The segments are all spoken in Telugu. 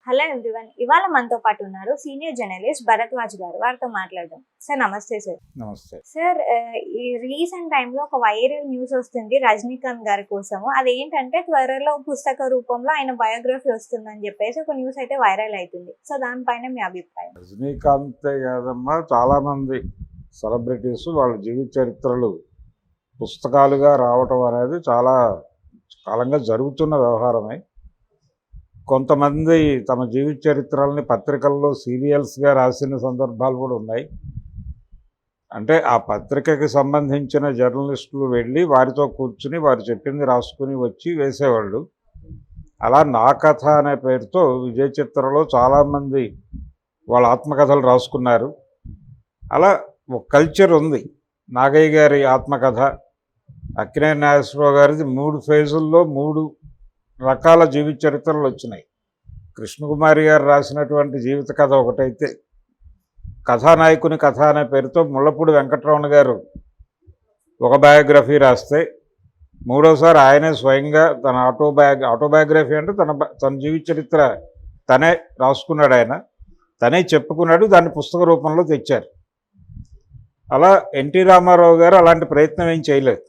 Hello everyone. ఇవాళ మనతో పాటు ఉన్నారు సీనియర్ జర్నలిస్ట్ భరద్వాజ్ గారు. వారితో మాట్లాడదాం. సార్ నమస్తే సార్. నమస్తే సార్, ఈ రీసెంట్ టైంలో ఒక వైరల్ న్యూస్ వస్తుంది రజనీకాంత్ గారి కోసము. అదేంటంటే త్వరలో పుస్తక రూపంలో ఆయన బయోగ్రఫీ వస్తుందని చెప్పేసి ఒక న్యూస్ అయితే వైరల్ అవుతుంది. సో దానిపైన మీ అభిప్రాయం? రజనీకాంతే కాదమ్మా, చాలా మంది సెలబ్రిటీస్ వాళ్ళ జీవిత చరిత్రలు పుస్తకాలుగా రావటం అనేది చాలా కాలంగా జరుగుతున్న వ్యవహారమే. కొంతమంది తమ జీవిత చరిత్రల్ని పత్రికల్లో సీరియల్స్గా రాసిన సందర్భాలు కూడా ఉన్నాయి. అంటే ఆ పత్రికకి సంబంధించిన జర్నలిస్టులు వెళ్ళి వారితో కూర్చుని వారు చెప్పింది రాసుకుని వచ్చి వేసేవాళ్ళు. అలా నా కథ అనే పేరుతో విజయ చిత్రలో చాలామంది వాళ్ళ ఆత్మకథలు రాసుకున్నారు. అలా ఒక కల్చర్ ఉంది. నాగయ్య గారి ఆత్మకథ, అక్కినేని నాగేశ్వరరావు గారిది 3 ఫేజుల్లో 3 రకాల జీవిత చరిత్రలు వచ్చినాయి. కృష్ణకుమారి గారు రాసినటువంటి జీవిత కథ ఒకటైతే, కథానాయకుని కథ అనే పేరుతో ముళ్ళపూడి వెంకటరమణ గారు ఒక బయోగ్రఫీ రాస్తే, మూడోసారి ఆయనే స్వయంగా తన ఆటోబయోగ్రఫీ అంటే తన జీవిత చరిత్ర తనే రాసుకున్నాడు. ఆయన తనే చెప్పుకున్నాడు, దాన్ని పుస్తక రూపంలో తెచ్చారు. అలా ఎన్టీ రామారావు గారు అలాంటి ప్రయత్నం ఏం చేయలేదు.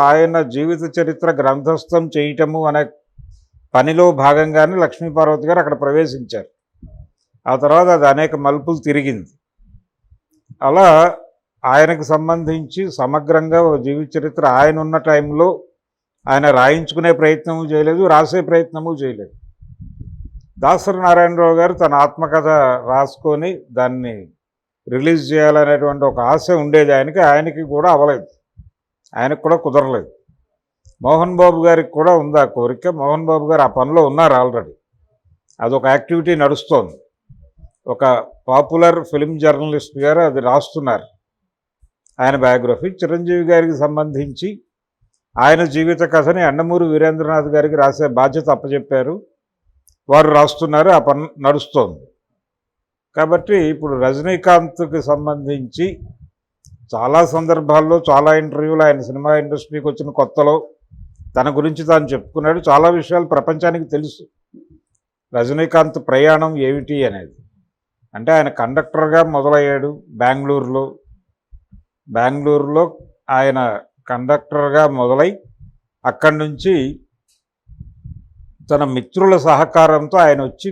ఆయన జీవిత చరిత్ర గ్రంథస్థం చేయటము అనే పనిలో భాగంగానే లక్ష్మీపార్వతి గారు అక్కడ ప్రవేశించారు. ఆ తర్వాత అది అనేక మలుపులు తిరిగింది. అలా ఆయనకు సంబంధించి సమగ్రంగా జీవిత చరిత్ర ఆయన ఉన్న టైంలో ఆయన రాయించుకునే ప్రయత్నము చేయలేదు, రాసే ప్రయత్నము చేయలేదు. దాసరి నారాయణరావు గారు తన ఆత్మకథ రాసుకొని దాన్ని రిలీజ్ చేయాలనేటువంటి ఒక ఆశ ఉండేది ఆయనకి కూడా అవ్వలేదు, ఆయనకు కూడా కుదరలేదు. మోహన్ బాబు గారికి కూడా ఉంది ఆ కోరిక. మోహన్ బాబు గారు ఆ పనిలో ఉన్నారు ఆల్రెడీ. అదొక యాక్టివిటీ నడుస్తోంది. ఒక పాపులర్ ఫిల్మ్ జర్నలిస్ట్ గారు అది రాస్తున్నారు, ఆయన బయోగ్రఫీ. చిరంజీవి గారికి సంబంధించి ఆయన జీవిత కథని యండమూరి వీరేంద్రనాథ్ గారికి రాసే బాధ్యత అప్పచెప్పారు. వారు రాస్తున్నారు, ఆ పని నడుస్తోంది. కాబట్టి ఇప్పుడు రజనీకాంత్కి సంబంధించి చాలా సందర్భాల్లో చాలా ఇంటర్వ్యూలు ఆయన సినిమా ఇండస్ట్రీకి వచ్చిన కొత్తలో తన గురించి తాను చెప్పుకున్నాడు. చాలా విషయాలు ప్రపంచానికి తెలుసు. రజనీకాంత్ ప్రయాణం ఏమిటి అనేది. అంటే ఆయన కండక్టర్గా మొదలయ్యాడు బెంగళూరులో ఆయన కండక్టర్గా మొదలై అక్కడి నుంచి తన మిత్రుల సహకారంతో ఆయన వచ్చి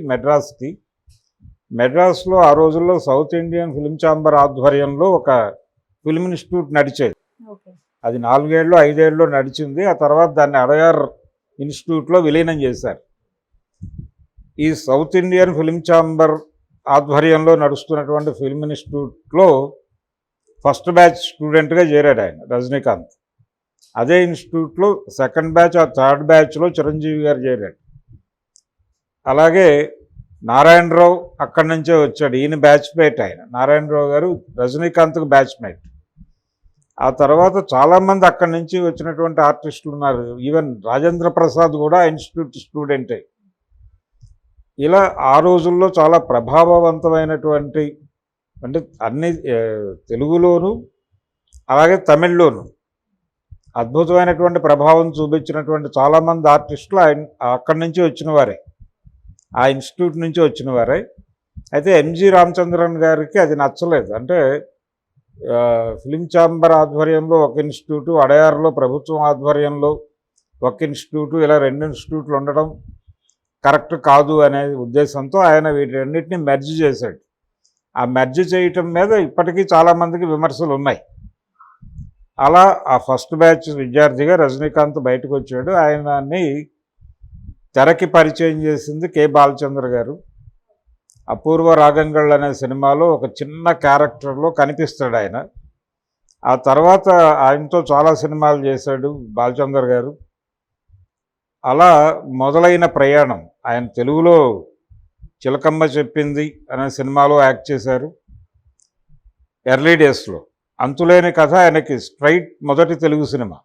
మెడ్రాస్లో ఆ రోజుల్లో సౌత్ ఇండియన్ ఫిల్మ్ ఛాంబర్ ఆధ్వర్యంలో ఒక ఫిల్మ్ ఇన్స్టిట్యూట్ నడిచేది. అది 4 ఏళ్ళు 5 ఏళ్ళు నడిచింది. ఆ తర్వాత దాన్ని అడయార్ ఇన్స్టిట్యూట్లో విలీనం చేశారు. ఈ సౌత్ ఇండియన్ ఫిల్మ్ ఛాంబర్ ఆధ్వర్యంలో నడుస్తున్నటువంటి ఫిల్మ్ ఇన్స్టిట్యూట్లో ఫస్ట్ బ్యాచ్ స్టూడెంట్గా చేరాడు ఆయన రజనీకాంత్. అదే ఇన్స్టిట్యూట్లో సెకండ్ బ్యాచ్, ఆ థర్డ్ బ్యాచ్లో చిరంజీవి గారు చేరాడు. అలాగే నారాయణరావు అక్కడి నుంచే వచ్చాడు. ఈయన బ్యాచ్మేట్. ఆయన నారాయణరావు గారు రజనీకాంత్కు బ్యాచ్మేట్. ఆ తర్వాత చాలామంది అక్కడి నుంచి వచ్చినటువంటి ఆర్టిస్టులు ఉన్నారు. ఈవెన్ రాజేంద్ర ప్రసాద్ కూడా ఇన్స్టిట్యూట్ స్టూడెంటే. ఇలా ఆ రోజుల్లో చాలా ప్రభావవంతమైనటువంటి, అంటే అన్ని తెలుగులోను అలాగే తమిళ్లోను అద్భుతమైనటువంటి ప్రభావం చూపించినటువంటి చాలామంది ఆర్టిస్టులు అక్కడి నుంచి వచ్చిన వారే, ఆ ఇన్స్టిట్యూట్ నుంచి వచ్చిన వారే. అయితే ఎంజి రామచంద్రన్ గారికి అది నచ్చలేదు. అంటే ఫిలిం ఛాంబర్ ఆధ్వర్యంలో ఒక ఇన్స్టిట్యూటు, అడయార్లో ప్రభుత్వం ఆధ్వర్యంలో ఒక ఇన్స్టిట్యూటు, ఇలా 2 ఇన్స్టిట్యూట్లు ఉండడం కరెక్ట్ కాదు అనే ఉద్దేశంతో ఆయన వీటన్నిటిని మెర్జ్ చేశాడు. ఆ మెర్జ్ చేయటం మీద ఇప్పటికీ చాలామందికి విమర్శలు ఉన్నాయి. అలా ఆ ఫస్ట్ బ్యాచ్ విద్యార్థిగా రజనీకాంత్ బయటకు వచ్చాడు. ఆయనని తెరకి పరిచయం చేసింది కె బాలచంద్ర గారు. అపూర్వ రాగంగళ్ళు అనే సినిమాలో ఒక చిన్న క్యారెక్టర్లో కనిపిస్తాడు ఆయన. ఆ తర్వాత ఆయనతో చాలా సినిమాలు చేశాడు బాలచంద్ర గారు. అలా మొదలైన ప్రయాణం. ఆయన తెలుగులో చిలకమ్మ చెప్పింది అనే సినిమాలో యాక్ట్ చేశారు ఎర్లీ డేస్లో. అంతులేని కథ ఆయనకి స్ట్రైట్ మొదటి తెలుగు సినిమా.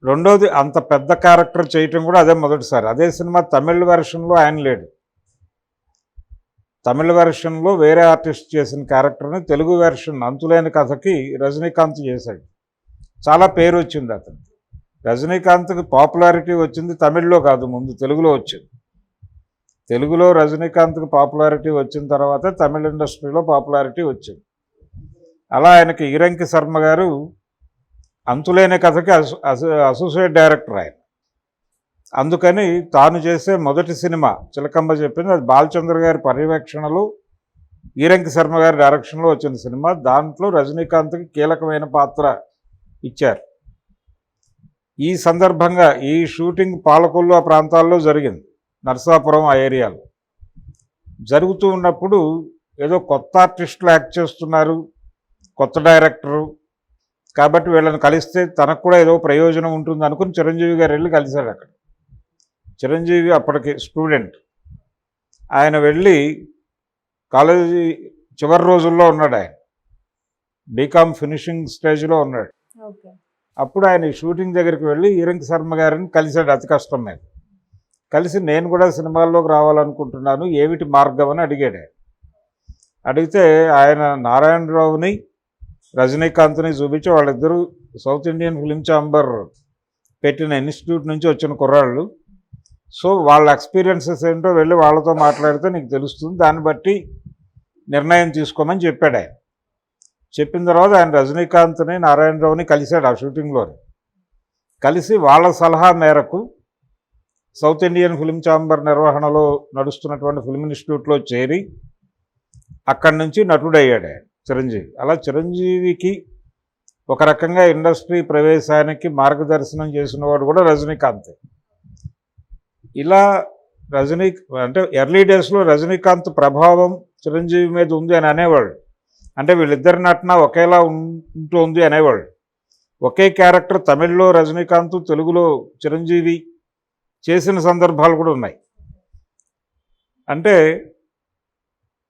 రెండోది అంత పెద్ద క్యారెక్టర్ చేయటం కూడా అదే మొదటిసారి. అదే సినిమా తమిళ వెర్షన్లో ఆయన లేడు. తమిళ వెర్షన్లో వేరే ఆర్టిస్ట్ చేసిన క్యారెక్టర్ని తెలుగు వెర్షన్ అంతులేని కథకి రజనీకాంత్ చేశాడు. చాలా పేరు వచ్చింది అతనికి. రజనీకాంత్కి పాపులారిటీ వచ్చింది తమిళ్లో కాదు, ముందు తెలుగులో వచ్చింది. తెలుగులో రజనీకాంత్కి పాపులారిటీ వచ్చిన తర్వాత తమిళ ఇండస్ట్రీలో పాపులారిటీ వచ్చింది. అలా ఆయనకి ఈరంకి శర్మ గారు అంతులేని కథకి అసోసియేట్ డైరెక్టర్ ఆయన. అందుకని తాను చేసే మొదటి సినిమా చిలకమ్మ చెప్పింది, అది బాలచంద్ర గారి పర్యవేక్షణలో ఈరంకి శర్మ గారి డైరెక్షన్లో వచ్చిన సినిమా. దాంట్లో రజనీకాంత్కి కీలకమైన పాత్ర ఇచ్చారు. ఈ సందర్భంగా ఈ షూటింగ్ పాలకొల్లు ఆ ప్రాంతాల్లో జరిగింది, నరసాపురం ఆ ఏరియాలో జరుగుతూ ఉన్నప్పుడు ఏదో కొత్త ఆర్టిస్టులు యాక్ట్ చేస్తున్నారు, కొత్త డైరెక్టరు, కాబట్టి వీళ్ళని కలిస్తే తనకు కూడా ఏదో ప్రయోజనం ఉంటుంది అనుకుని చిరంజీవి గారు వెళ్ళి కలిశాడు. అక్కడ చిరంజీవి అప్పటికి స్టూడెంట్, ఆయన వెళ్ళి కాలేజీ చివరి రోజుల్లో ఉన్నాడు, ఆయన బీకామ్ ఫినిషింగ్ స్టేజ్లో ఉన్నాడు. అప్పుడు ఆయన షూటింగ్ దగ్గరికి వెళ్ళి ఈరంకి శర్మ గారిని కలిశాడు అతి కష్టం మీద. కలిసి నేను కూడా సినిమాల్లోకి రావాలనుకుంటున్నాను, ఏమిటి మార్గం అని అడిగాడు. అడిగితే ఆయన నారాయణరావుని రజనీకాంత్ని చూపించి, వాళ్ళిద్దరూ సౌత్ ఇండియన్ ఫిలిం ఛాంబర్ పెట్టిన ఇన్స్టిట్యూట్ నుంచి వచ్చిన కుర్రాళ్ళు, సో వాళ్ళ ఎక్స్పీరియన్సెస్ ఏంటో వెళ్ళి వాళ్ళతో మాట్లాడితే నీకు తెలుస్తుంది, దాన్ని బట్టి నిర్ణయం తీసుకోమని చెప్పాడు ఆయన. చెప్పిన తర్వాత ఆయన రజనీకాంత్ని నారాయణరావుని కలిశాడు ఆ షూటింగ్లోని. కలిసి వాళ్ళ సలహా మేరకు సౌత్ ఇండియన్ ఫిలిం ఛాంబర్ నిర్వహణలో నడుస్తున్నటువంటి ఫిలిం ఇన్స్టిట్యూట్లో చేరి అక్కడి నుంచి నటుడయ్యాడు ఆయన చిరంజీవి. అలా చిరంజీవికి ఒక రకంగా ఇండస్ట్రీ ప్రవేశానికి మార్గదర్శనం చేసినవాడు కూడా రజనీకాంతే. ఇలా అంటే ఎర్లీ డేస్లో రజనీకాంత్ ప్రభావం చిరంజీవి మీద ఉంది అని అనేవాళ్ళు. అంటే వీళ్ళిద్దరి నటన ఒకేలా ఉంటుంది అనేవాళ్ళు. ఒకే క్యారెక్టర్ తమిళ్లో రజనీకాంత్, తెలుగులో చిరంజీవి చేసిన సందర్భాలు కూడా ఉన్నాయి. అంటే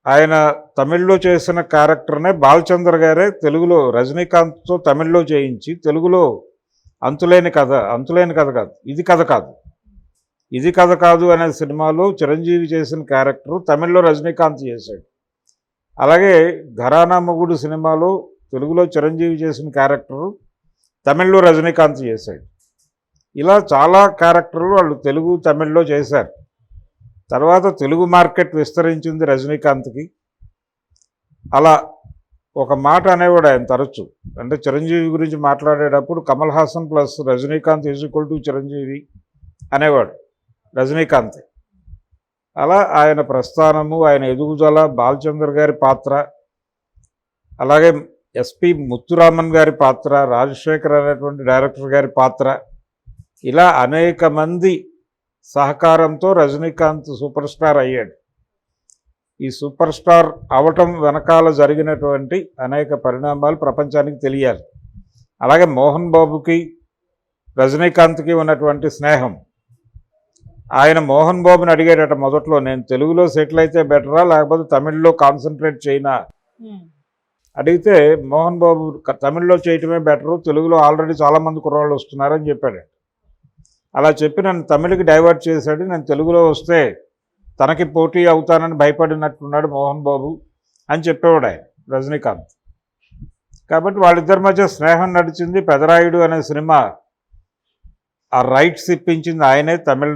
ఆయన తమిళ్లో చేసిన క్యారెక్టర్నే బాలచంద్ర గారే తెలుగులో రజనీకాంత్తో తమిళ్లో చేయించి, తెలుగులో అంతులేని కథ కాదు, ఇది కథ కాదు అనే సినిమాలో చిరంజీవి చేసిన క్యారెక్టర్ తమిళ్లో రజనీకాంత్ చేశాడు. అలాగే ఘరానా మొగుడు సినిమాలో తెలుగులో చిరంజీవి చేసిన క్యారెక్టరు తమిళ్లో రజనీకాంత్ చేశాడు. ఇలా చాలా క్యారెక్టర్లు వాళ్ళు తెలుగు తమిళ్లో చేశారు. తర్వాత తెలుగు మార్కెట్ విస్తరించింది రజనీకాంత్కి. అలా ఒక మాట అనేవాడు ఆయన తరచు, అంటే చిరంజీవి గురించి మాట్లాడేటప్పుడు కమల్ హాసన్ ప్లస్ రజనీకాంత్ = చిరంజీవి అనేవాడు రజనీకాంత్. అలా ఆయన ప్రస్థానము, ఆయన ఎదుగుదల, బాలచంద్ర గారి పాత్ర, అలాగే ఎస్పి ముత్తురామన్ గారి పాత్ర, రాజశేఖర్ అనేటువంటి డైరెక్టర్ గారి పాత్ర, ఇలా అనేక మంది సహకారంతో రజనీకాంత్ సూపర్ స్టార్ అయ్యాడు. ఈ సూపర్ స్టార్ అవటం వెనకాల జరిగినటువంటి అనేక పరిణామాలు ప్రపంచానికి తెలియాలి. అలాగే మోహన్ బాబుకి రజనీకాంత్కి ఉన్నటువంటి స్నేహం, ఆయన మోహన్ బాబుని అడిగాడట మొదట్లో, నేను తెలుగులో సెటిల్ అయితే బెటరా లేకపోతే తమిళ్లో కాన్సన్ట్రేట్ చేయనా అడిగితే, మోహన్ బాబు తమిళ్లో చేయటమే బెటరు, తెలుగులో ఆల్రెడీ చాలామంది కుర్రాళ్ళు వస్తున్నారని చెప్పాడు. అలా చెప్పి నన్ను తమిళకి డైవర్ట్ చేశాడు, నేను తెలుగులో వస్తే తనకి పోటీ అవుతానని భయపడినట్టున్నాడు మోహన్ బాబు అని చెప్పేవాడు ఆయన రజనీకాంత్. కాబట్టి వాళ్ళిద్దరి మధ్య స్నేహం నడిచింది. పెదరాయుడు అనే సినిమా ఆ రైట్స్ ఇప్పించింది ఆయనే తమిళ